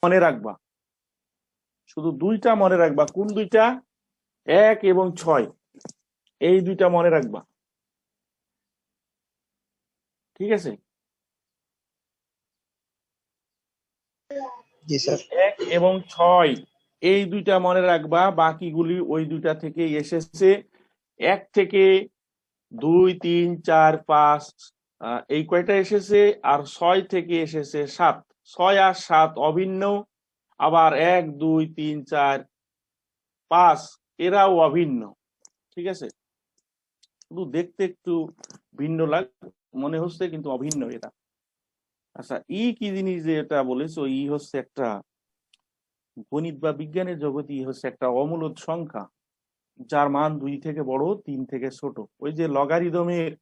মনে রাখবা, শুধু দুইটা মনে রাখবা। কোন দুইটা? 1 এবং 6, এই দুইটা মনে রাখবা, ঠিক আছে? জি স্যার। 1 এবং 6 এই দুইটা মনে রাখবা, বাকিগুলি ওই দুইটা থেকে এসেছে। 1 থেকে 2, 3, 4, 5 এই কয়টা এসেছে, আর 6 থেকে এসেছে 7। 6 আর 7 অভিন্ন, আবার 1, 2, 3, 4, 5 এরাও অভিন্ন, ঠিক আছে? শুধু দেখতে একটু ভিন্ন মনে হচ্ছে, কিন্তু অভিন্ন এরা। আচ্ছা, ই কি জিনিস যে এটা বলেছো, ই হচ্ছে একটা গণিত বা বিজ্ঞানের জগতে হচ্ছে একটা অমূলদ সংখ্যা, যার মান 2 থেকে বড়, 3 থেকে ছোট। ওই যে লগারিদমের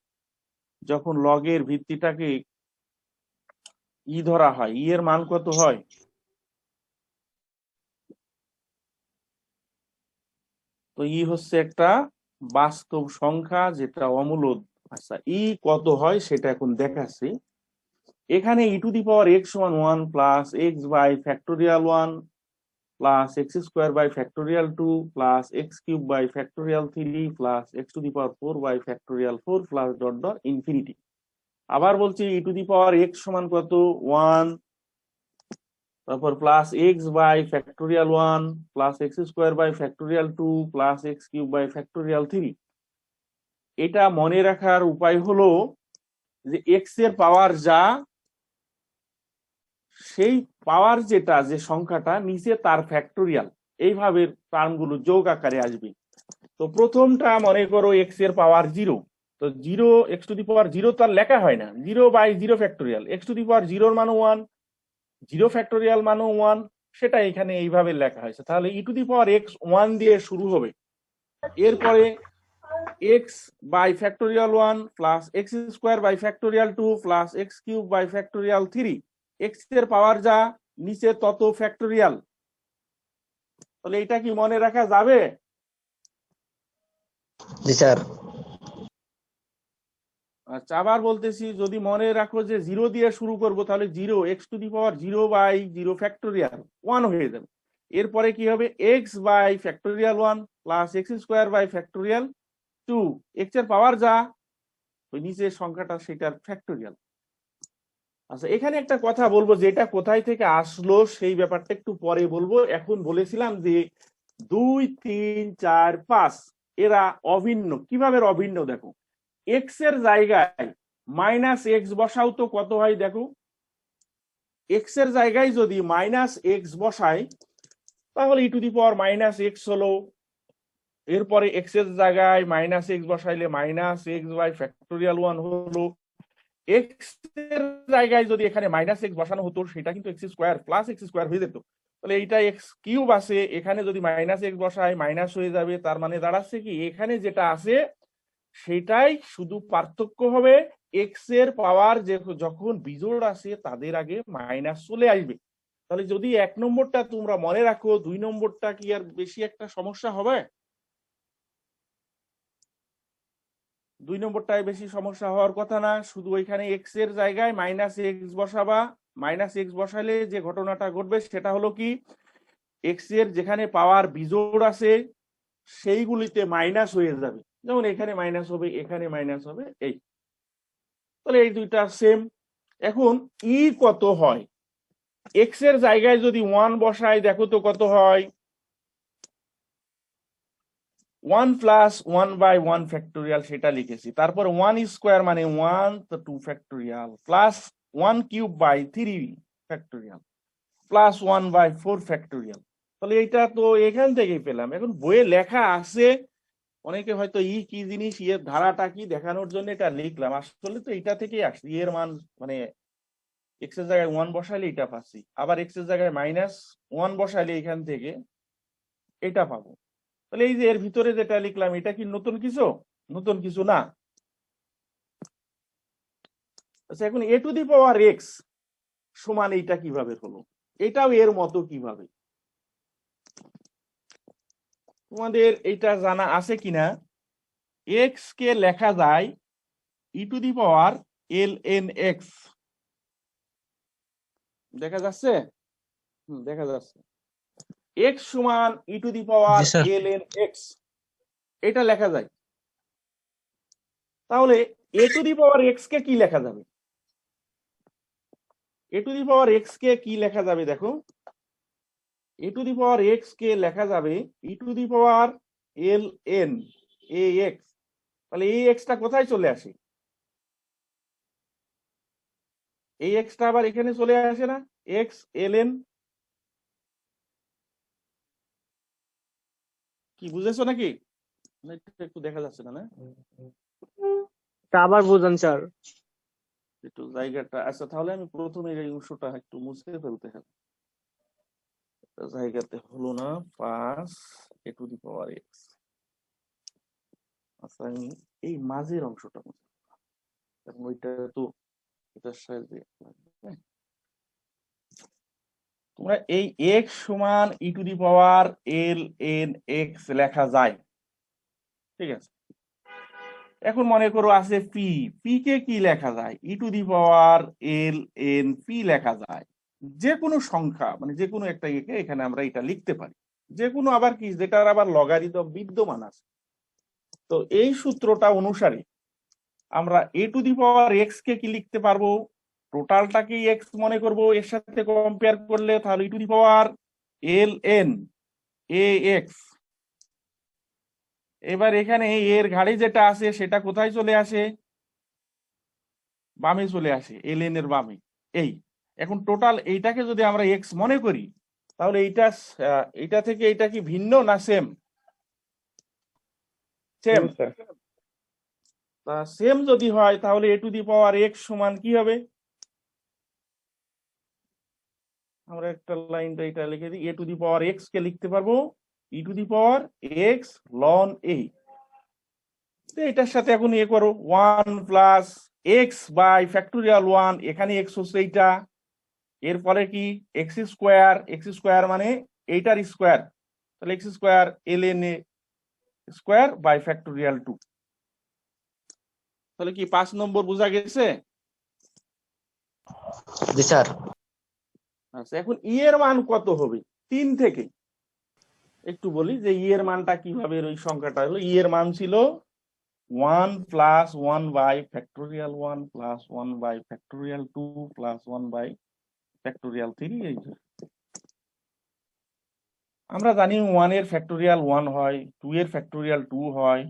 যখন লগের ভিত্তিটাকে ই ধরা হয়, ই এর মান কত হয়? তো ই হচ্ছে একটা বাস্তব সংখ্যা যেটা অমূলদ। আচ্ছা, ই কত হয় সেটা এখন দেখাচ্ছি। এখানে ই টু দি পাওয়ার এক্স সমান 1 plus x by factorial 1 plus x square by factorial 2 plus x cube by factorial 3 plus x to the power 4 by factorial 4 plus dot dot infinity. আবার বলছি ই টু দি পাওয়ার এক্স সমান কত? 1, তারপর plus x by factorial 1 plus x square by factorial 2 plus x cube by factorial 3। এটা মনে রাখার উপায় হলো যে এক্স এর পাওয়ার যা, সেই পাওয়ার যেটা, যে সংখ্যাটা নিচে তার ফ্যাক্টোরিয়াল, এইভাবে টার্মগুলো যোগ আকারে আসবে। তো প্রথমটা মনে করো এক্স এর পাওয়ার 0, তো 0 এক্স টু দি পাওয়ার 0 তার লেখা হয় না, 0 by 0 factorial, x to the power 0 মানও 1, 0 ফ্যাক্টোরিয়াল মানও 1, সেটা এখানে এইভাবে লেখা হয়েছে। তাহলে e to the power x 1 দিয়ে শুরু হবে, এরপরে x by factorial 1 plus x square by factorial 2 plus x cube by factorial 3। X এর পাওয়ার যা, নিচে তত ফ্যাক্টোরিয়াল। তাহলে এটা কি মনে রাখা যাবে? জি স্যার। আচ্ছা, আবার বলতেছি, যদি মনে রাখো যে 0 দিয়ে শুরু করব, তাহলে 0 x to the power 0 by 0 factorial 1 হয়ে যাবে। এরপরে কি হবে? X by factorial 1 plus x square by factorial 2। X এর পাওয়ার যা, ওই নিচের সংখ্যাটা সেটার ফ্যাক্টোরিয়াল। আচ্ছা, এখানে একটা কথা বলবো, যেটা কোথায় থেকে আসলো সেই ব্যাপারটা একটু পরে বলবো। এখন বলেছিলাম যে 2, 3, 4, 5 এরা অভিন্ন। কিভাবে অভিন্ন দেখো, এক্স এর জায়গায় মাইনাস এক্স বসাও তো কত হয় দেখো। এক্স এর জায়গায় যদি মাইনাস এক্স বসাই, তাহলে e to the power minus x হলো। এরপরে এক্স এর জায়গায় মাইনাস এক্স বসাইলে মাইনাস এক্স বাই ফ্যাক্টোরিয়াল 1 হলো। এক্স এর জায়গায় যদি এখানে মাইনাস এক্স বসানো হতো, সেটা কিন্তু x square plus x square হয়ে যেত। তাহলে এইটা এক্স কিউব আছে, এখানে যদি মাইনাস এক্স বসাই মাইনাস হয়ে যাবে। তার মানে দাঁড়াচ্ছে কি, এখানে যেটা আছে সেটাই, শুধু পার্থক্য হবে এক্স এর পাওয়ার যে যখন বিজোড় আছে তাদের আগে মাইনাস চলে আসবে। তাহলে যদি 1 নম্বরটা তোমরা মনে রাখো, 2 নম্বরটা কি আর বেশি একটা সমস্যা হবে? 2 নম্বরটায় বেশি সমস্যা হওয়ার কথা না। শুধু ওইখানে এক্স এর জায়গায় মাইনাস এক্স বসাবা। মাইনাস এক্স বসালে যে ঘটনাটা ঘটবে সেটা হলো কি, এক্স এর যেখানে পাওয়ার বিজোড় আছে সেইগুলিতে মাইনাস হয়ে যাবে। যেমন এখানে মাইনাস হবে, এখানে মাইনাস হবে, এই। তাহলে এই দুইটা সেম। এখন ই কত হয়? এক্স এর জায়গায় যদি 1 বসাই, দেখো তো কত হয়। 1 প্লাস 1 বাই 1 ফ্যাক্টোরিয়াল সেটা লিখেছি। তারপর 1 স্কোয়ার মানে 1, তো 2 factorial plus 1 cube by 3 factorial plus 1 by 4 factorial. তাহলে এইটা তো এখান থেকেই পেলাম। এখন বইয়ে লেখা আছে, অনেকে হয়তো ই কি জিনিস, এর ধারাটা কি দেখানোর জন্য এটা লিখলাম। আসলে তো এটা থেকেই আসছে, এর মান মানে এক্স এর জায়গায় 1 বসাইলে এটা পাচ্ছি, আবার এক্স এর জায়গায় মাইনাস 1 বসাইলে এখান থেকে এটা পাবো। তাহলে এই যে এর ভিতরে যেটা লিখলাম, এটা কি নতুন কিছু? নতুন কিছু না। আচ্ছা, এখন এ টু দি পাওয়ার এক্স সমান এইটা কিভাবে হলো? এটাও এর মতো কিভাবে, তোমাদের এইটা জানা আছে কিনা? এক্স কে লেখা যায় e to the power L N x, দেখা যাচ্ছে? দেখা যাচ্ছে x সমান e টু দি পাওয়ার জি স্যার। ln x, এটা লেখা যায়। তাহলে a to the power x কে কি লেখা যাবে? a to the power x কে কি লেখা যাবে দেখো, a to the power x কে লেখা যাবে e to the power ln ax। তাহলে এই x টা কোথায় চলে আসে? এই x টা আবার এখানে চলে আসে না, x ln, কি বুঝেছো নাকি? না, একটু দেখা যাচ্ছে না, না তা আবার বুঝান স্যার। একটু জায়গাটা, আচ্ছা তাহলে আমি প্রথমে এই অংশটা একটু মুছে ফেলতে হবে, জায়গাতে হলো না, পাঁচ এ টু দি পাওয়ার এক্স। আচ্ছা আমি এই মাঝের অংশটা মুছে ফেলবো, কারণ ওইটা তো এটার সাহায্যে তোমরা এই এক্স সমান e to the power L N x লেখা যায়, ঠিক আছে। এখন মনে করো আছে পি, পি কে কি লেখা যায়? E to the power L N P লেখা যায়। যে কোনো সংখ্যা মানে যে কোনো একটা ইয়েকে এখানে আমরা এটা লিখতে পারি, যে কোনো আবার কি যেটার আবার লগারিদম বিদ্যমান আছে। তো এই সূত্রটা অনুসারে আমরা এ টু দি পাওয়ার এক্স কে কি লিখতে পারবো? টোটালটাকে এক্স মনে করব, এর সাথে কম্পেয়ার করলে তাহলে e to the power L N a x. এবার এখানে এর ঘাড়ে যেটা আছে সেটা কোথায় চলে আসে? বামে চলে আসে, এল এন এর বামে। এই এখন টোটাল এইটাকে যদি আমরা এক্স মনে করি তাহলে এইটা থেকে এইটা কি ভিন্ন না সেম? সেম। সেম যদি হয় তাহলে এ টু দি পাওয়ার এক্স সমান কি হবে? আমরা একটা লাইনটা এটা লিখে দিই, এ টু দি পাওয়ার এক্স কে লিখতে পারবো e to the power x ln a. এটার সাথে এখন ইয়ে করো, one plus x by factorial one, এখানে এক্স হচ্ছে এইটা, এরপরে কি এক্স স্কোয়ার, এক্স স্কোয়ার মানে এইটার স্কোয়ার, তাহলে x square L N A square by factorial two. তাহলে কি 5 নম্বর বোঝা গেছে? জি স্যার। আচ্ছা এখন ই এর মান কত হবে 3 থেকে? একটু বলি যে ই এর মানটা কিভাবে, ওই সংখ্যাটা হলো ই এর মান ছিল 1 plus 1 by factorial 1 plus 1 by factorial 2 plus 1 by factorial 3। এই যে আমরা জানি 1 এর ফ্যাক্টোরিয়াল 1 হয়, 2 এর ফ্যাক্টোরিয়াল 2 হয়,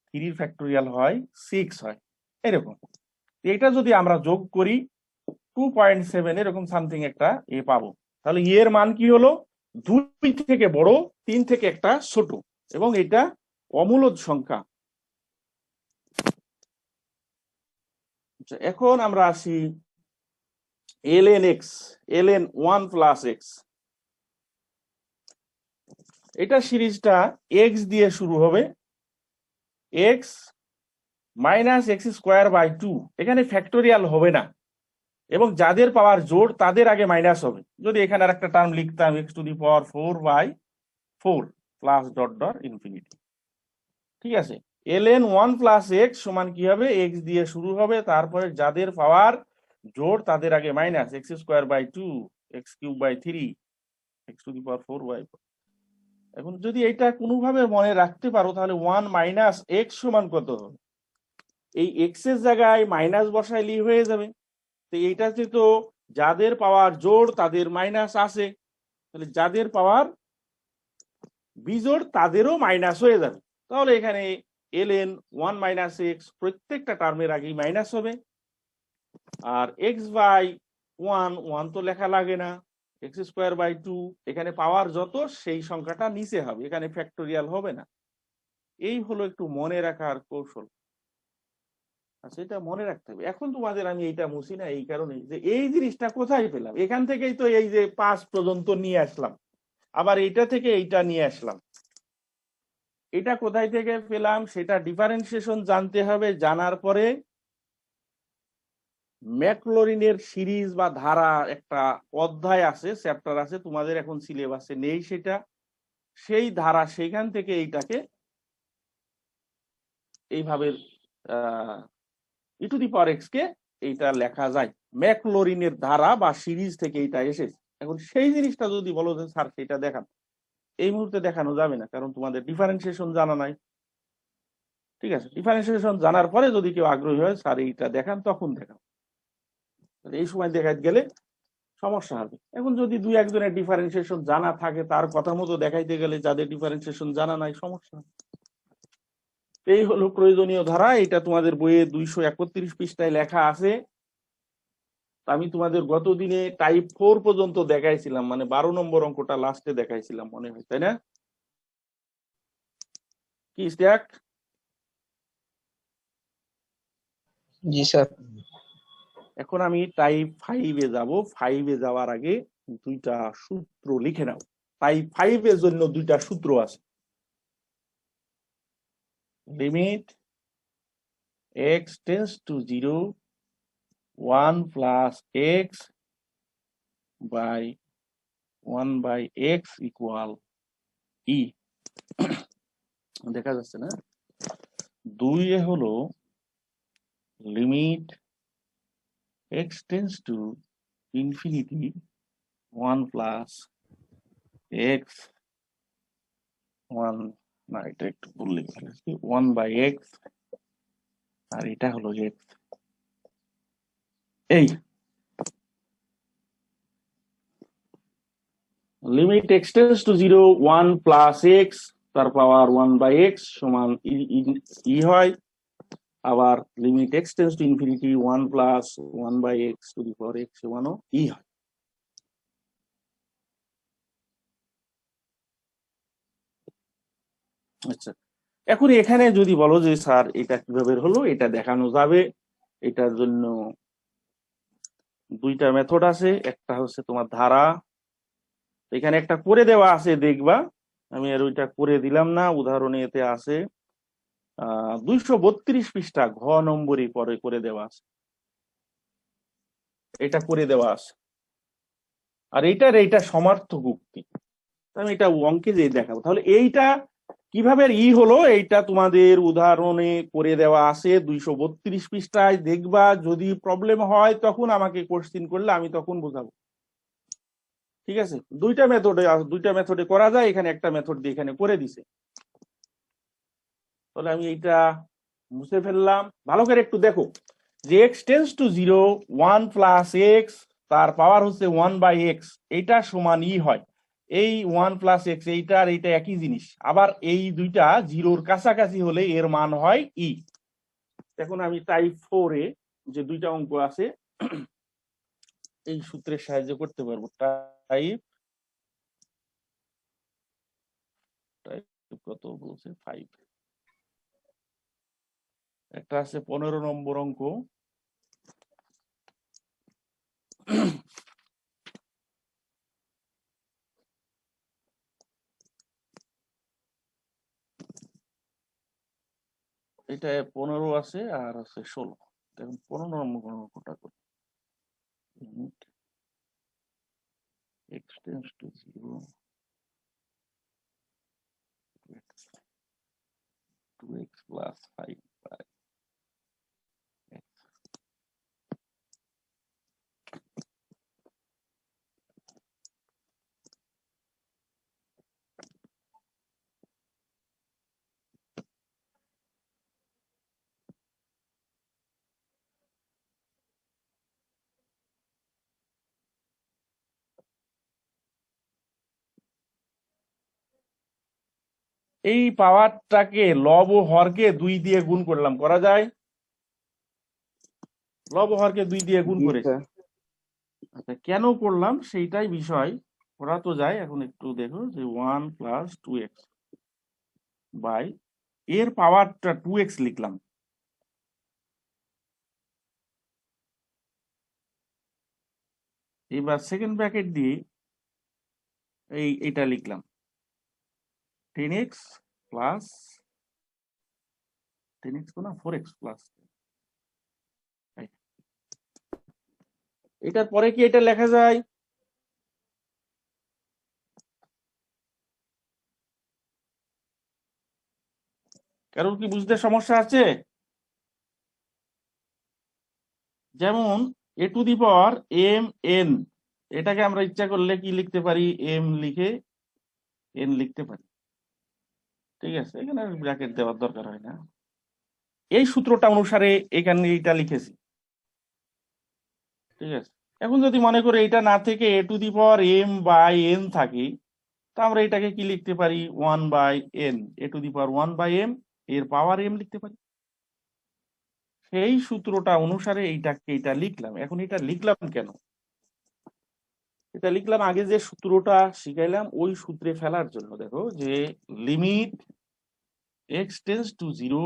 3 এর ফ্যাক্টোরিয়াল হয় 6 হয়, এরকম। এটা যদি আমরা যোগ করি 2.7 এরকম সামথিং একটা এ পাবো। তাহলে ই এর মান কি হলো? 2 থেকে বড়, 3 থেকে একটা ছোট, এবং এটা অমূলদ সংখ্যা। এখন আমরা আসি ln x, ln 1 plus x. এটা সিরিজটা x দিয়ে শুরু হবে, x minus x square by 2, এখানে ফ্যাক্টোরিয়াল হবে না, এবং যাদের পাওয়ার জোড় তাদের আগে মাইনাস হবে। যদি এখানে আর একটা টার্ম লিখতাম x to the power 4 by 4 plus dot dot infinity, ঠিক আছে। ln 1 প্লাস এক্স সমান কি হবে? এক্স দিয়ে শুরু হবে, তারপরে যাদের পাওয়ার জোড় তাদের আগে minus, x square by 2 x cube by 3 x to the power 4 by 4। এখন যদি এটা কোনোভাবে মনে রাখতে পারো তাহলে 1 মাইনাস এক্স সমান কত হবে? এই এক্স এর জায়গায় মাইনাস বসাইলেই হয়ে যাবে। তো এইটাতে তো যাদের পাওয়ার জোড় তাদের মাইনাস আছে, তাহলে যাদের পাওয়ার বিজোড় তাদেরও মাইনাস হয়ে যাবে। তাহলে এখানে ln 1 মাইনাস এক্স প্রত্যেকটা টার্মের আগেই মাইনাস হবে, আর এক্স বাই 1 তো লেখা লাগে না, এক্স স্কোয়ার বাই 2, এখানে পাওয়ার যত সেই সংখ্যাটা নিচে হবে, এখানে ফ্যাক্টোরিয়াল হবে না। এই হলো একটু মনে রাখার কৌশল। আচ্ছা এটা মনে রাখতে হবে। এখন তোমাদের আমি এইটা মুছি না এই কারণে যে এই জিনিসটা কোথায় পেলাম, এখান থেকেই তো এই যে 5 পর্যন্ত নিয়ে আসলাম, আবার এইটা থেকে এইটা নিয়ে আসলাম। এটা কোথায় থেকে পেলাম সেটা ডিফারেন্সিয়েশন জানতে হবে, জানার পরে ম্যাকলরিনের সিরিজ বা ধারা একটা অধ্যায় আছে, চ্যাপ্টার আছে, তোমাদের এখন সিলেবাসে নেই সেটা, সেই ধারা সেখান থেকে এইটাকে এইভাবে ই টু দি পাওয়ার এক্স কে এইটা লেখা যায়, ম্যাকলরিনের ধারা বা সিরিজ থেকে এইটা এসেছে। এখন সেই জিনিসটা যদি বলো যে স্যার সেটা দেখান, এই মুহূর্তে দেখানো যাবে না, কারণ তোমাদের ডিফারেন্সিয়েশন জানা নাই। ঠিক আছে, ডিফারেন্সিয়েশন জানার পরে যদি কেউ আগ্রহী হয় স্যার এইটা দেখান, তখন দেখান। এই সময় দেখাতে গেলে সমস্যা হবে। এখন যদি দুই একজনের ডিফারেন্সিয়েশন জানা থাকে, তার কথা মতো দেখাইতে গেলে যাদের ডিফারেন্সিয়েশন জানা নাই সমস্যা। এই হলো প্রয়োজনীয় ধারা। এটা তোমাদের বইয়ে 231 পৃষ্ঠায় লেখা আছে। আমি তোমাদের গত দিনে টাইপ 4 পর্যন্ত দেখাইছিলাম, মানে 12 নম্বর অঙ্কটা লাস্টে দেখাইছিলাম মনে হয়, তাই না? কি স্ট্যাক? জি স্যার। এখন আমি টাইপ 5-এ যাব। 5-এ যাওয়ার আগে দুইটা সূত্র লিখে নাও। টাইপ 5 এর জন্য দুইটা সূত্র আছে। Limit x tends to 0 1 plus x by 1 by x equal e. দেখা যাচ্ছে না? 2-এ হলো limit x tends to infinity 1 plus x 1, না এটা একটু ভুল লিখে ফেলেছি, 1 বাই x, আর এটা হলো x। এই limit x tends to 0 1 plus x তার পাওয়ার 1 বাই x সমান ই হয়। আবার limit x tends to infinity 1 plus 1 by x to the power x সমানও ই হয়। আচ্ছা, এখন এখানে যদি বলো যে স্যার এটা কিভাবে হলো, এটা দেখানো যাবে। এটার জন্য দুইটা মেথড আছে। একটা হচ্ছে তোমার ধারা, এখানে একটা করে দেওয়া আছে, দেখবা। আমি আর ওইটা করে দিলাম না, উদাহরণে এতে আছে 232 পৃষ্ঠা ঘ নম্বরই পরে করে দেওয়া আছে, এটা করে দেওয়া আছে। আর এইটা সমার্থক উক্তি, আমি এটা অঙ্কে যে দেখাবো। তাহলে এইটা কিভাবে ই হলো, এইটা তোমাদের উদাহরণে করে দেওয়া আছে 232 পৃষ্ঠায়, দেখবা। যদি প্রবলেম হয় তখন আমাকে কোশ্চিন করলে আমি তখন বোঝাবো। ঠিক আছে, দুইটা মেথডে করা যায়, এখানে একটা মেথড দিয়ে এখানে করে দিছে। তাহলে আমি এইটা মুছে ফেললাম। ভালো করে একটু দেখো যে x tends to 0 1 plus x তার পাওয়ার হচ্ছে 1 বাই x, এইটা সমান ই হয়। এই 1 প্লাস x এইটা আর এইটা একই জিনিস। আবার এই দুইটা জিরোর কাছাকাছি হলে এর মান হয় ই। এখন আমি টাইপ 4-এ যে দুইটা অঙ্ক আছে এই সূত্রের সাহায্যে করতে পারবো। টাইপ কত বলছে 5, একটা আছে 15 নম্বর অঙ্ক। এটা 15 আছে আর আছে 16। দেখুন 15 নম্বর অঙ্কটা করি। x tends to 0 2x plus 5 by x. এই পাওয়ারটাকে লব ও হরকে 2 দিয়ে গুণ করলাম, করা যায়? লব ও হরকে 2 দিয়ে গুণ করেছি। আচ্ছা, কেন করলাম সেইটাই বিষয়, করা তো যায়। এখন একটু দেখো যে 1 প্লাস 2x বাই এর পাওয়ারটা 2x লিখলাম। এবার সেকেন্ড ব্র্যাকেট দিয়ে এইটা লিখলাম 10x প্লাস 10x তো না 4x প্লাস। এটার পরে কি এটা লেখা যায়? কারণ কি বুঝতে সমস্যা আছে? যেমন a to the power m n, এটাকে আমরা ইচ্ছা করলে কি লিখতে পারি, এম লিখে এন লিখতে পারি। ঠিক আছে, এখানে ব্র্যাকেট দেওয়ার দরকার হয় না। এই সূত্রটা অনুসারে এখানে এটা লিখেছি। ঠিক আছে, এখন যদি মনে করি এটা না থেকে a to the power M by N থাকে, তা আমরা এটাকে কি লিখতে পারি, 1/n, A to the power 1/m, এর পাওয়ার m লিখতে পারি। সেই সূত্রটা অনুসারে এটা লিখলাম। এখন এটা লিখলাম কেন? এটা লিখলাম আগে যে সূত্রটা শিখাইলাম ওই সূত্রে ফেলার জন্য। দেখো যে limit x tends to 0,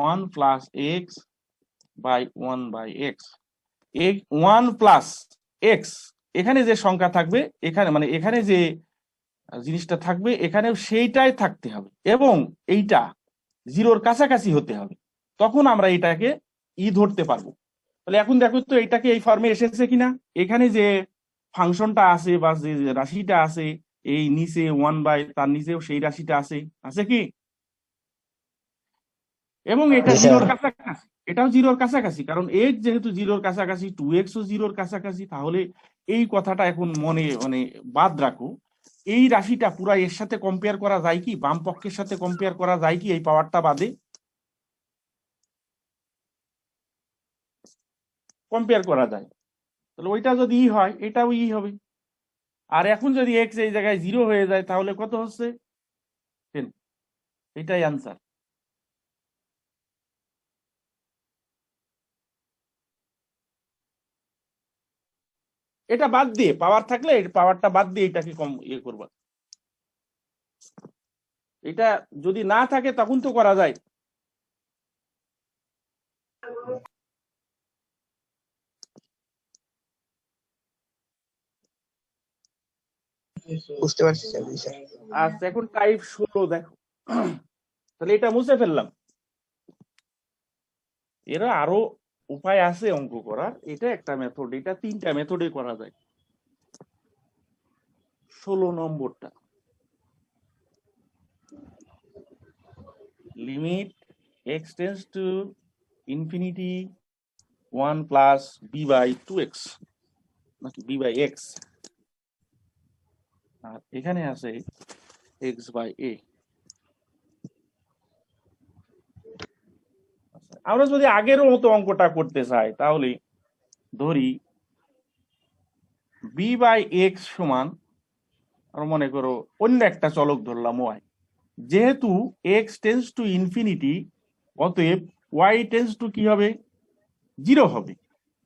1 plus x by 1/x, 1 plus x, এখানে যে সংখ্যা থাকবে, এখানে মানে এখানে যে জিনিসটা থাকবে এখানেও সেইটাই থাকতে হবে এবং এইটা 0-র কাছাকাছি হতে হবে, তখন আমরা এটাকে ধরতে পারবো। তাহলে এখন দেখো তো এটাকে এই ফর্মে এসেছে কিনা। এখানে যে ফাংশনটা আছে বা যে রাশিটা আছে, এই নিচে 1 তার নিচেও সেই রাশিটা আছে কি? এবং এটা জি স্যার। 0-র কাছাকাছি, এটাও 0-র কাছাকাছি, কারণ x যেহেতু 0-র কাছাকাছি, 2x ও 0-র কাছাকাছি। তাহলে এই কথাটা এখন মনে মানে বাদ রাখো, এই রাশিটা পুরা এর সাথে কম্পেয়ার করা যায় কি, বাম পক্ষের সাথে কম্পেয়ার করা যায় কি এই পাওয়ারটা বাদে? কম্পেয়ার করা যায়। তাহলে ওইটা যদি হয় এটাও হবে। আর এখন যদি x এই জায়গায় 0 হয়ে যায় তাহলে কত হচ্ছে, 10। এটাই আনসার। এটা বাদ দিয়ে পাওয়ার থাকলে পাওয়ারটা বাদ দিয়ে এটাকে কম করবা। এটা যদি না থাকে তখন তো করা যায়। বুঝতে পারছি স্যার। জি স্যার। আচ্ছা, এখন টাইপ 16 দেখো। তাহলে এটা মুছে ফেললাম। এরা আরো উপায় আছে অঙ্ক করার, এটা একটা মেথড, এটা 3টা মেথডে করা যায়। 16 নম্বরটা, limit x tends to infinity 1 plus b/2x নাকি b/x, আর এখানে আছে x/a। আমরা যদি আগের মতো অঙ্কটা করতে চাই তাহলে ধরি b/x সমান, আর মনে করো অন্য একটা চলক ধরলাম y, যেহেতু x টেন্ডস টু ইনফিনিটি অতএব y টেন্ডস টু কি হবে, 0 হবে।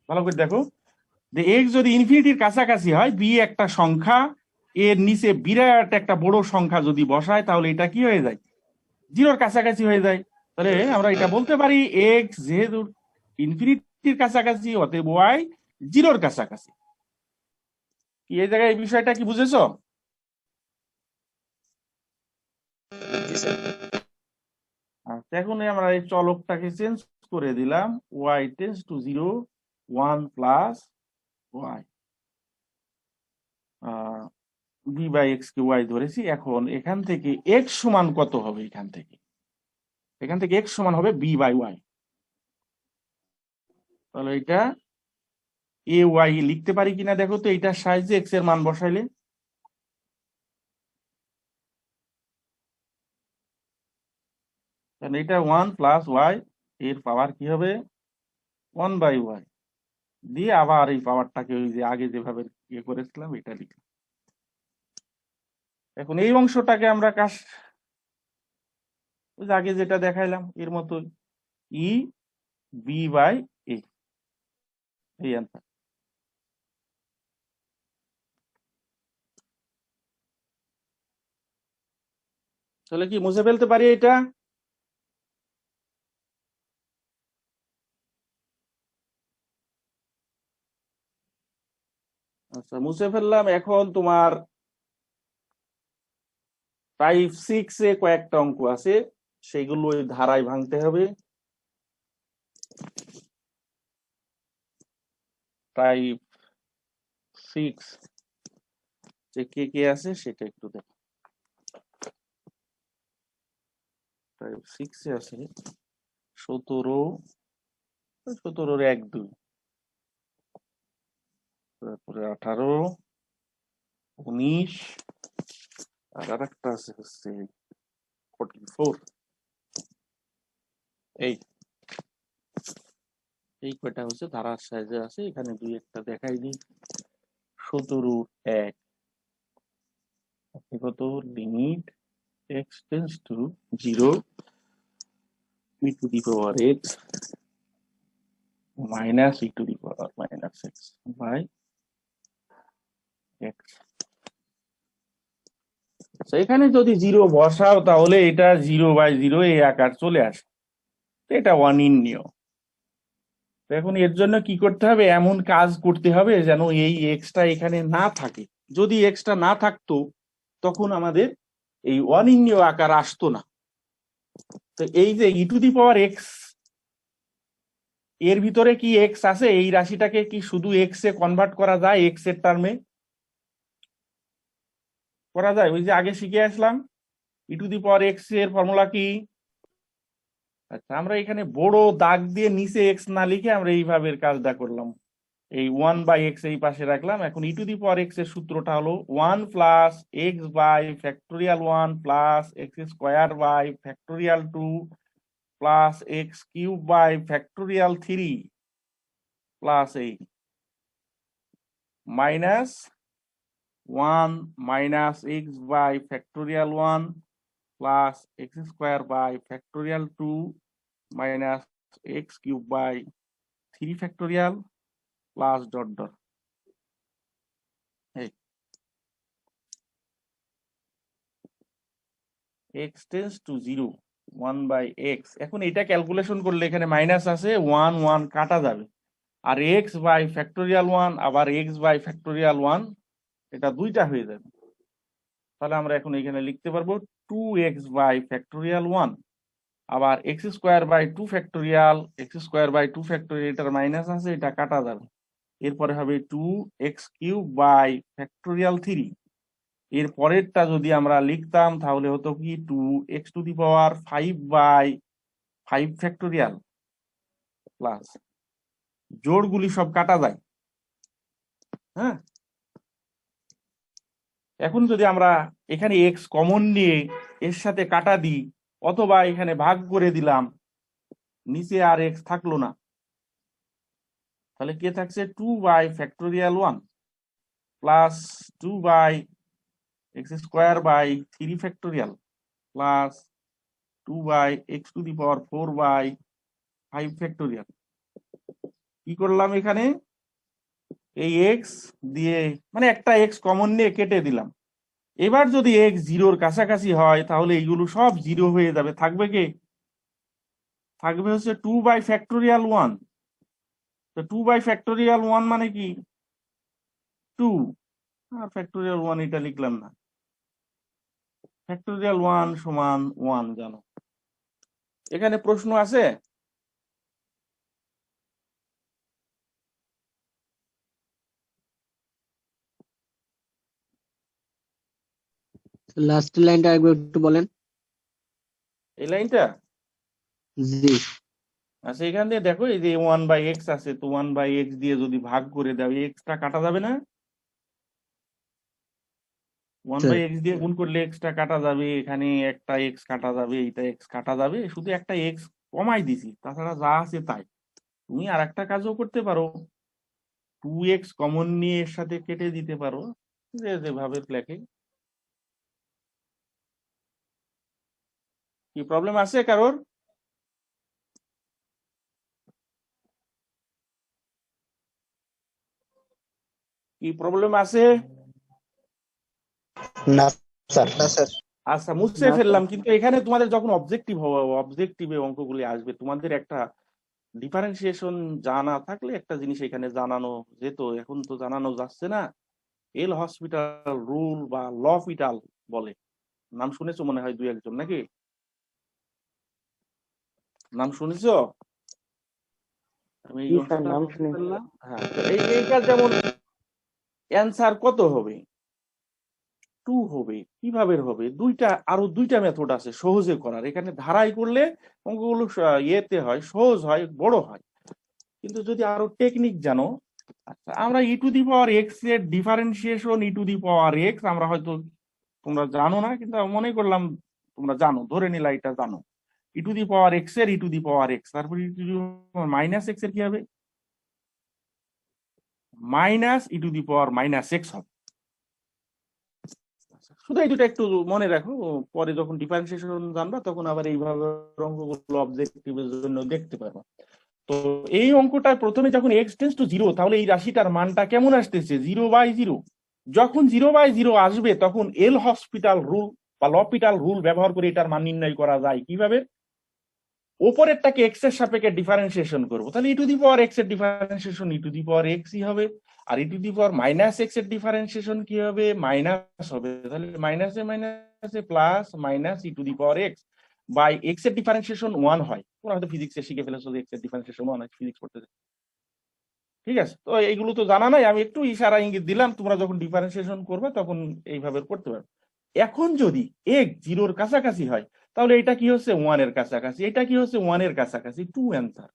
ভালো করে দেখো যে x যদি ইনফিনিটির কাছাকাছি হয়, b একটা সংখ্যা, এর নিচে বিরাট একটা বড় সংখ্যা যদি বসায় তাহলে এটা কি হয়ে যায়, 0-র কাছাকাছি হয়ে যায়। তাহলে আমরা এটা বলতে পারি x যেহেতু ইনফিনিটির কাছাকাছি অতএব y 0-র কাছাকাছি। কি এই জায়গায় এই বিষয়টা কি বুঝেছো? জি স্যার। আচ্ছা, এখন আমরা এই চলকটাকে চেঞ্জ করে দিলাম, y tends to 0, 1 plus y, b/x K y ধরেছি। এখন এখান থেকে x সমান কত হবে, এখান থেকে x সমান হবে b/y। তাহলে এটা ay লিখতে পারি কিনা দেখো তো, এইটার সাহায্যে x এর মান বসাইলে। তাহলে এটা 1 প্লাস y, এর পাওয়ার কি হবে 1/y, দিয়ে আবার এই পাওয়ারটাকে ওই যে আগে যেভাবে করেছিলাম এটা লিখলাম। এখন এই অংশটাকে আমরা ওই যে আগে যেটা দেখাইলাম এর মতো ই b/a, এই অ্যান্সার। তাহলে কি মুছে ফেলতে পারি এটা? আচ্ছা, মুছে ফেললাম। এখন তোমার টাইপ 6 এ কয়েকটা অঙ্ক আছে, সেগুলো ওই ধারায় ভাঙতে হবে। টাইপ 6 যে কে কে আছে সেটা একটু দেখো। টাইপ 6 এ আছে 17, 17-র 1, 2, তারপরে 18, 19 আর আরেকটা আছে হচ্ছে 44 এই কয়টা হচ্ছে ধারার সাইজে আছে, এখানে দুই একটা দেখাই দিই। 17 কত limit x tends to 0 e to the power x minus e to the power minus x by x। এখানে যদি 0 বসাও তাহলে এটা 0/0 এই আকার চলে আসে, এটা অনির্ণীয়। এখন এর জন্য কি করতে হবে, এমন কাজ করতে হবে যেন এই এক্সটা এখানে না থাকে। যদি এক্সটা না থাকতো তখন আমাদের এই অনির্ণীয় আকার আসতো না। তো এই যে e to the power x, এর ভিতরে কি এক্স আছে? এই রাশিটাকে কি শুধু এক্স এ কনভার্ট করা যায়? এক্স এর টার্মে করা যায়। ওই যে আগে শিখে আসলাম ই টু দি পাওয়ার এক্স এর ফর্মুলা কি? আচ্ছা, আমরা এখানে বড় দাগ দিয়ে নিচে এক্স না লিখে আমরা এইভাবে কাজটা করলাম। এই 1/x এই পাশে রাখলাম। এখন ই টু দি পাওয়ার এক্স এর সূত্রটা হলো 1 plus x by factorial 1 plus x square by factorial 2 plus x cube by factorial 3 plus এই minus 1 minus x by factorial 1 plus x square by factorial 2 minus x cube by 3 factorial plus dot dot. x tends to 0 1/x। এখন এটা calculation করলে এখানে minus আছে, 1 1 কাটা যাবে, আর x by factorial 1 আবার x by factorial 1 এটা দুইটা হয়ে যাবে। তাহলে আমরা এখন এখানে লিখতে পারবো 2x বাই ফ্যাক্টোরিয়াল 1 আবার x square by 2 factorial, x square by 2 factorial, এটার মাইনাস আছে, এটা কাটা যাবে। এরপরে হবে 2x কিউব বাই ফ্যাক্টোরিয়াল 3। এর পরেরটা যদি আমরা লিখতাম তাহলে হতো কি 2x to the power 5/5 factorial plus, জোড়গুলি সব কাটা যায়। হ্যাঁ, এখন যদি আমরা এখানে x কমন নিয়ে এর সাথে কাটা দিই অথবা এখানে ভাগ করে দিলাম, নিচে আর x থাকলো না, তাহলে কে থাকছে 2 factorial 1 plus 2x square by 3 factorial plus 2x to the power 4/5 factorial. কি করলাম এখানে, এই x দিয়ে মানে একটা x কমন নিয়ে কেটে দিলাম। এবার যদি x 0-র কাছাকাছি হয় তাহলে এইগুলো সব 0 হয়ে যাবে। থাকবে কে? থাকবে হচ্ছে 2 ফ্যাক্টোরিয়াল 1। তো 2 ফ্যাক্টোরিয়াল 1 মানে কি 2, আর ফ্যাক্টোরিয়াল 1 এটা লিখলাম না। ফ্যাক্টোরিয়াল 1 সমান 1 জানো। এখানে প্রশ্ন আছে? লাস্ট লাইনটা একবার একটু বলেন। এই লাইনটা? জি। আচ্ছা, এখান দিয়ে দেখো এই যে 1/x আছে, তো 1/x দিয়ে যদি ভাগ করে দাও এক্সটা কাটা যাবে না? 1/x দিয়ে গুণ করলে এক্সটা কাটা যাবে, এখানে একটা এক্স কাটা যাবে, এইটা এক্স কাটা যাবে, শুধু একটা এক্স কমাই দিছি, তাছাড়া যা আছে তাই। তুমি আর একটা কাজও করতে পারো, 2x কমন নিয়ে এর সাথে কেটে দিতে পারো, যেভাবে লেখে। কি প্রবলেম আছে কারোর? কি প্রবলেম আছে? না স্যার, না স্যার। আচ্ছা, মুছে ফেললাম। কিন্তু এখানে তোমাদের যখন অবজেক্টিভে অঙ্কগুলি আসবে, তোমাদের একটা ডিফারেন্সিয়েশন জানা থাকলে একটা জিনিস এখানে জানানো যেত। এখন তো জানানো যাচ্ছে না। এল হসপিটাল রুল বা লপিটাল বলে, নাম শুনেছো মনে হয় দুই একজন, নাকি? নাম শুনেছো? আমি এই অংশটা নাম মুছে শুনি। ফেললাম। হ্যাঁ, এইটা যেমন অ্যান্সার কত হবে? 2 হবে। কিভাবে হবে? আরো দুইটা মেথড আছে সহজে করার। এখানে ধারায় করলে অঙ্কগুলো ইয়েতে হয়, সহজ হয়, বড় হয়। কিন্তু যদি আরো টেকনিক জানো আচ্ছা, আমরা ই টু দি পাওয়ার এক্স এর differentiation e to the power x আমরা হয়তো তোমরা জানো না, কিন্তু আমি মনে করলাম তোমরা জানো, ধরে নিলা এটা জানো। ই টু দি পাওয়ার এক্স এর ই টু দি পাওয়ার এক্স, তারপর ই টু দি মাইনাস এক্স এর কি হবে? Minus e to the power minus x হবে। শুধু এই দুটো একটু মনে রাখো, পরে যখন ডিফারেন্সিয়েশন জানবা তখন আবার এইভাবে অঙ্কগুলো অবজেক্টিভের জন্য দেখতে পারবা। তো এই অঙ্কটা প্রথমে যখন এক্স টেন্স টু জিরো, তাহলে এই রাশিটার মানটা কেমন আসতেছে? 0/0। যখন 0/0 আসবে তখন এল হসপিটাল রুল বা লপিটাল রুল ব্যবহার করে এটার মান নির্ণয় করা যায়। কিভাবে? ওপরেরটাকে এক্স এর সাপেক্ষে ডিফারেন্সিয়েশন করবো, তাহলে e to the power x এর differentiation e to the power এক্সই হবে। আর e to the power minus x এর ডিফারেন্সিয়েশন কি হবে? মাইনাস হবে। তাহলে মাইনাসে মাইনাসে plus minus e to the power x by x এর ডিফারেন্সিয়েশন 1 হয়। তোমরা হয়তো ফিজিক্সে শিখে ফেলেছো যে এক্স এর ডিফারেন্সিয়েশন 1 হয়, ফিজিক্স পড়তে। ঠিক আছে, তো এইগুলো তো জানা নাই, আমি একটু ইশারা ইঙ্গিত দিলাম, তোমরা যখন ডিফারেন্সিয়েশন করবে তখন এইভাবে করতে পারবে। এখন যদি এক্স জিরোর কাছাকাছি হয়, তাহলে এটা কি হচ্ছে? 1 এর কাছাকাছি। এটা কি হচ্ছে? 1 এর কাছাকাছি। 2 অ্যান্সার।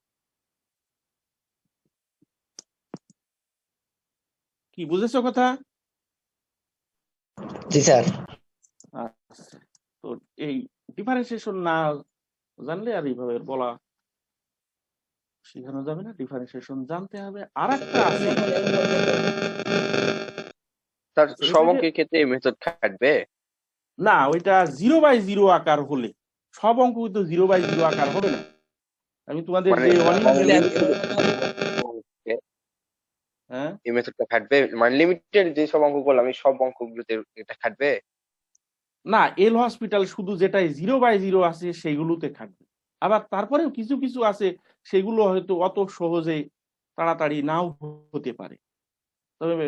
কি বুঝেছো কথা? জি স্যার। আচ্ছা, তো এই ডিফারেন্সিয়েশন না জানলে আর এইভাবে বলা শেখানো যাবে না, ডিফারেন্সিয়েশন জানতে হবে। আর একটা আছে, স্যার আচ্ছা, সব এটাকে অঙ্কের ক্ষেত্রে এই মেথড খাটবে? না, ওইটা 0/0 আকার হলে, সব অঙ্ক কিন্তু 0/0 আকার হবে না। আমি তোমাদের মানে যে তাহলে হ্যাঁ এই মেথডটা খাটবে, মানে লিমিটেড যে সব অঙ্কগুলো আমি সব অঙ্কগুলোতে এটা খাটবে? না, এল হসপিটাল শুধু যেটাই 0/0 আছে সেইগুলোতে থাকবে। আবার তারপরেও কিছু কিছু আছে সেগুলো হয়তো অত সহজে তাড়াতাড়ি নাও হতে পারে, তবে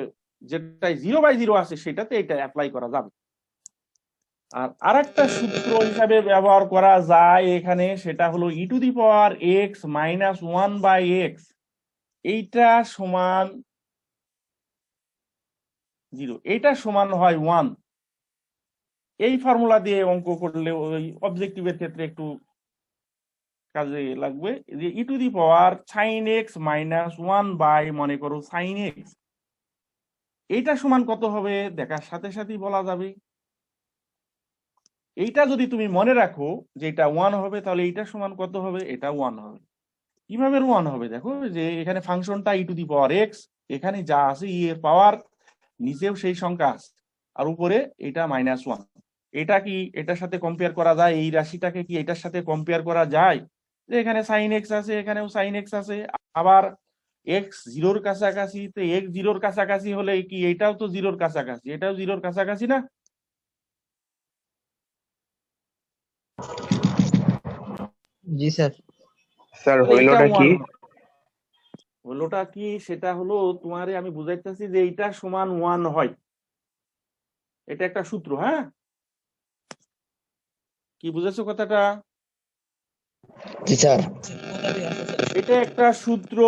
যেটাই 0/0 আছে সেটাতে এটা অ্যাপ্লাই করা যাবে। আর আরেকটা সূত্র হিসাবে ব্যবহার করা যায় এখানে, সেটা হলো e to the power x minus 1/x, এইটা সমান 0, এইটা সমান হয় 1। এই ফর্মুলা দিয়ে অঙ্ক করলে ওই অবজেক্টিভের ক্ষেত্রে একটু কাজে লাগবে। যে e to the power sine x minus 1 মনে করো সাইন এক্স, এইটা সমান কত হবে দেখার সাথে সাথেই বলা যাবে। এইটা যদি তুমি মনে রাখো যে এটা 1 হবে, তাহলে এইটা সমান কত হবে? এটা 1 হবে। কিভাবে 1 হবে? দেখো যে এখানে ফাংশনটা ই টু দি পাওয়ার এক্স, এখানে যা আছে ই এর পাওয়ার, নিচেও সেই সংখ্যা আছে, আর উপরে এটা -1। এটা কি এটার সাথে কম্পেয়ার করা যায়? এই রাশিটাকে কি এটার সাথে কম্পেয়ার করা যায়? যে এখানে সাইন এক্স আছে, এখানেও সাইন এক্স আছে, আবার এক্স জিরোর কাছাকাছি, তো এক্স জিরোর কাছাকাছি হলে কি এটাও তো জিরোর কাছাকাছি, এটাও জিরোর কাছাকাছি না? জি স্যার। স্যার তাহলে এইটা হইলোটা কি? 1 হলোটা কি? সেটা হলো তোমারে আমি বুঝাইতেছি যে এইটা সমান 1 হয়। এটা একটা সূত্র, হ্যাঁ? কি বুঝেছো কথাটা? জি স্যার। এটা একটা সূত্র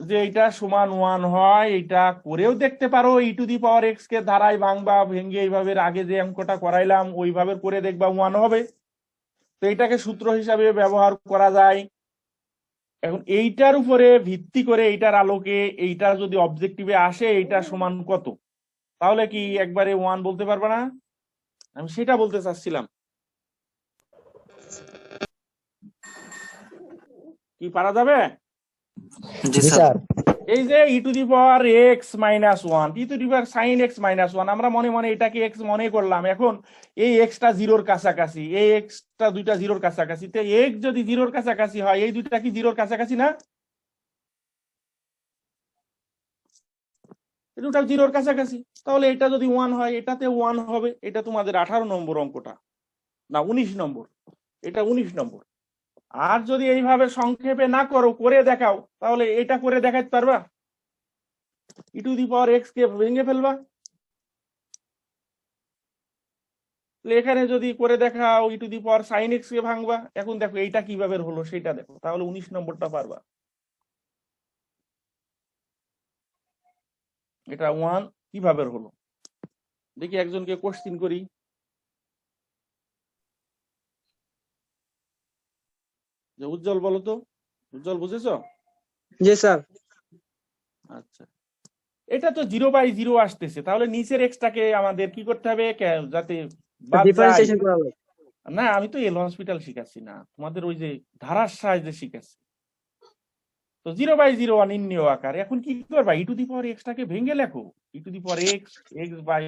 যে এটা সমান 1 হয়। এটা করেও দেখতে পারো, ই টু দি পাওয়ার এক্স কে ধারায় ভাঙবা, ভেঙে এইভাবে আগে যে অঙ্কটা করাইলাম ওইভাবে করে দেখবা 1 হবে। তো এটাকে সূত্র হিসাবে ব্যবহার করা যায়। এখন এইটার উপরে ভিত্তি করে, এইটার আলোকে এইটা যদি অবজেক্টিভে আসে এইটা সমান কত, তাহলে কি একবারে 1 বলতে পারবে না? আমি সেটা বলতে চাচ্ছিলাম। কি পারা যাবে? জি স্যার। এই যে e to the power x minus 1, e to the power sine x minus 1, আমরা মনে মনে এটাকে এক্স মনে করলাম। এখন এই এক্সটা জিরোর কাছাকাছি, এই এক্সটা দুইটা জিরোর কাছাকাছি, তো এক্স যদি জিরোর কাছাকাছি হয় এই দুইটা কি জিরোর কাছাকাছি না? এই দুটা জিরোর কাছাকাছি, তাহলে এটা যদি 1 হয় এটাতে 1 হবে। এটা তোমাদের 18 নম্বর অঙ্কটা, না 19 নম্বর, এটা 19 নম্বর। আর যদি এইভাবে সংক্ষেপে না করো, করে দেখাও, তাহলে এটা করে দেখাতে পারবা? ই টু দি পাওয়ার এক্স কে ভেঙে ফেলবা। এখানে যদি করে দেখাও e to the power sine x কে ভাঙবা। এখন দেখো এইটা কিভাবে হলো সেটা দেখো, তাহলে 19 নম্বরটা পারবা। এটা 1 কিভাবে হলো দেখি, একজনকে কোশ্চিন করি। যে উজ্জ্বল বলো তো, উজ্জ্বল বুঝেছো? জি স্যার। আচ্ছা, এটা তো 0/0 আসতেছে, তাহলে নিচের এক্সটাকে আমাদের কি করতে হবে যাতে বাদ যায়। ডিফারেন্সিয়েশন করা হবে। না, আমি তো এল হসপিটাল শিখাচ্ছি না, তোমাদের ওই যে ধারার সাহায্যে শিখাচ্ছি। তো 0/0 অনির্ণেয় আকার। এখন কি করবা, ই টু দি পাওয়ার এক্স টাকে ভেঙে লেখো। E to the power x, x by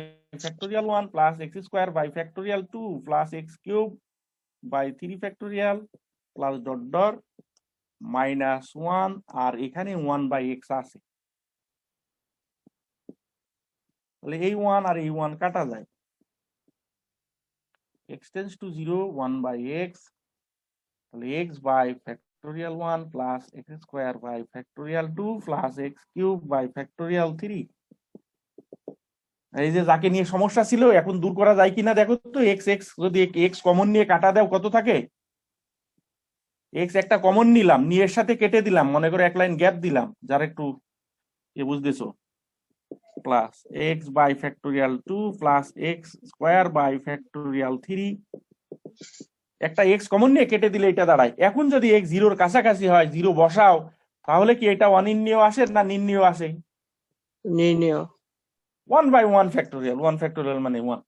factorial 1 plus x square by factorial 2 plus x cube by 3 factorial plus dot dot -1, আর এখানে 1/x আছে, তাহলে এই 1 আর এই 1 কাটা যায়। x টেন্ডস টু 0, 1/x, তাহলে x by factorial 1 plus x square by factorial 2 plus x cube by factorial 3। এই যে যাকে নিয়ে সমস্যা ছিল এখন দূর করা যায় কিনা দেখো তো। এক্স এক্স যদি এক্স কমন নিয়ে কাটা দাও কত থাকে? এক্স একটা কমন নিলাম, নিয়ে এর সাথে কেটে দিলাম, মনে করো এক লাইন গ্যাপ দিলাম, যারা একটু বুঝতেছো, plus x by factorial 2 plus x square by factorial 3। একটা এক্স কমন নিয়ে কেটে দিলে এটা দাঁড়ায়। এখন যদি এক্স 0-র কাছাকাছি হয়, 0 বসাও, তাহলে কি এটা অনির্ণেয় আসে না নির্ণেয় আসে? নির্ণয়। 1/1 ফ্যাক্টোরিয়াল, 1 ফ্যাক্টোরিয়াল মানে 1।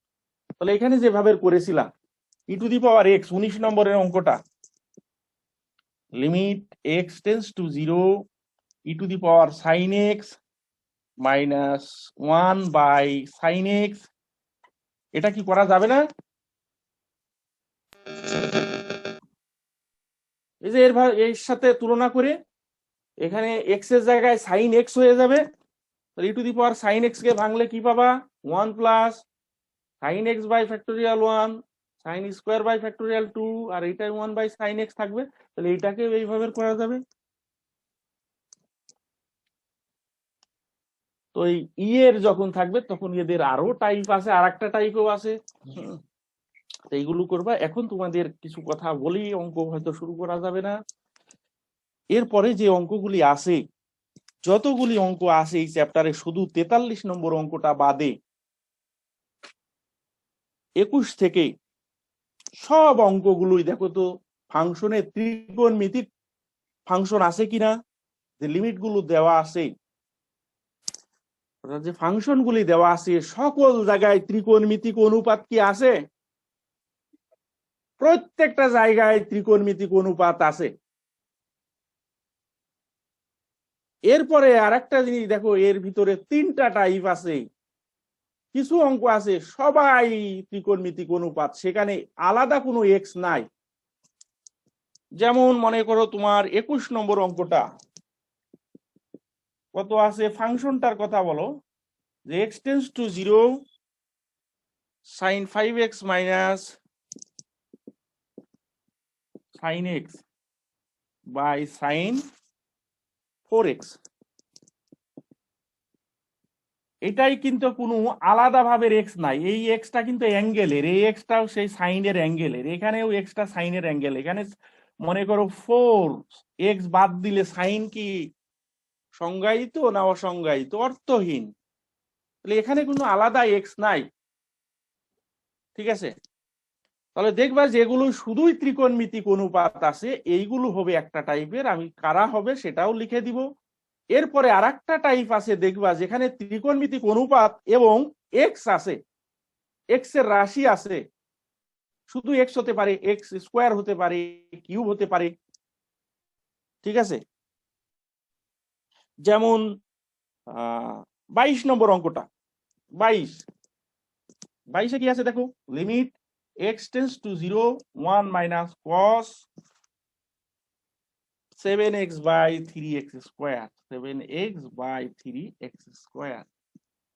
তাহলে এখানে যেভাবে করেছিলাম ই টু দি পাওয়ার এক্স 19 নম্বরের অঙ্কটা, limit x tends to 0, E to the power sine x minus 1/sin x, এটা কি করা যাবে না? এই যে এর সাথে তুলনা করে এখানে এক্স এর জায়গায় সাইন এক্স হয়ে যাবে, তাহলে e to the power sine x কে ভাঙলে কি পাবা? 1 plus sine x by factorial 1 sine square by factorial 2, আর এইটাই 1/sin x থাকবে। তাহলে এইটাকে এইভাবে করা যাবে। তো এই ই এর যখন থাকবে তখন এদের আরো টাইপ আছে, আর একটা টাইপও আছে, তো এইগুলো করবা। এখন তোমাদের কিছু কথা বলি, অঙ্ক হয়তো শুরু করা যাবে না। এরপরে যে অঙ্কগুলি আছে, যতগুলি অঙ্ক আছে এই চ্যাপ্টারে, শুধু 43 নম্বর অঙ্কটা বাদে 21 থেকে সব অঙ্কগুলোই দেখো তো ফাংশনের ত্রিকোণমিতিক ফাংশন আছে কিনা, যে লিমিট গুলো দেওয়া আছে, যে ফাংশন গুলি দেওয়া আছে সকল জায়গায় ত্রিকোণমিতিক অনুপাত কি আছে? প্রত্যেকটা জায়গায় ত্রিকোণমিতিক অনুপাত আছে। এরপরে আর একটা জিনিস দেখো, এর ভিতরে 3টা টাইপ আছে। কিছু অঙ্ক আছে সবাই ত্রিকোণমিতিক অনুপাত, সেখানে আলাদা কোনো এক্স নাই। যেমন মনে করো তোমার 21 নম্বর অঙ্কটা কত আছে, ফাংশনটার কথা বলো, যে x tends to 0 sin 5x minus sin x by sin 4x। এটাই কিন্তু কোনো আলাদা ভাবে এক্স নাই, এই এক্সটা কিন্তু অ্যাঙ্গেলের, এই এক্সটাও সেই সাইনের অ্যাঙ্গেলের, এখানেও এক্সটা সাইনের অ্যাঙ্গেল। এখানে মনে করো 4x বাদ দিলে সাইন কি সংজ্ঞায়িত না অসংজ্ঞায়িত? অর্থহীন। তাহলে এখানে কোনো আলাদা এক্স নাই, ঠিক আছে? তাহলে দেখবা যেগুলো শুধুই ত্রিকোণমিতিক অনুপাত আছে এইগুলো হবে একটা টাইপের, আমি কারা হবে সেটাও লিখে দিব। এরপরে আরেকটা টাইপ আছে দেখবা, যেখানে ত্রিকোণমিতিক অনুপাত এবং এক্স আছে, এক্স এর রাশি আছে, শুধু এক্স হতে পারে, এক্স স্কোয়ার হতে পারে, কিউব হতে পারে, ঠিক আছে? যেমন 22 নম্বর অঙ্কটা, 22 কি আছে দেখো, limit x tends to 0, 1 minus cos 7x by 3x square, 7x by 3x square.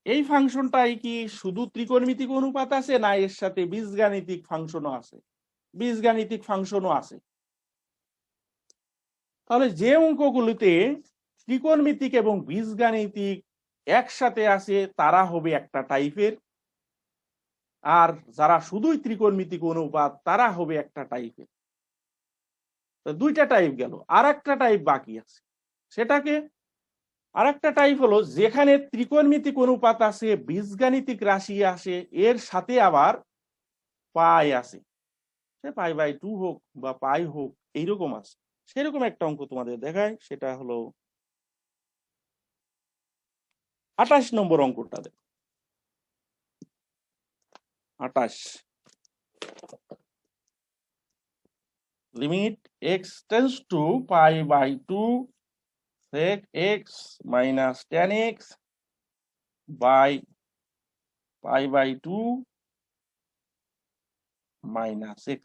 এই ফাংশনটাই কি শুধু ত্রিকোণমিতিক অনুপাত আছে, না এর সাথে বীজগাণিতিক ফাংশনও আছে? বীজগাণিতিক ফাংশনও আছে। তাহলে যে অঙ্কগুলিতে ত্রিকোণমিতিক এবং বীজগাণিতিক একসাথে আছে তারা হবে একটা টাইপের, আর যারা শুধুই ত্রিকোণমিতিক অনুপাত তারা হবে একটা টাইপের। দুইটা টাইপ গেল, আর একটা টাইপ বাকি আছে। সেটাকে আর একটা টাইপ হলো যেখানে ত্রিকোণমিতিক অনুপাত আছে, বীজগাণিতিক রাশি আসে, এর সাথে আবার পাই আছে, সে π/2 হোক বা পাই হোক, এইরকম আছে। সেরকম একটা অঙ্ক তোমাদের দেখায়, সেটা হলো 28 নম্বর অঙ্কটা দেখ 28 limit x tends to pi by 2 sec x minus tan x by pi by 2 minus x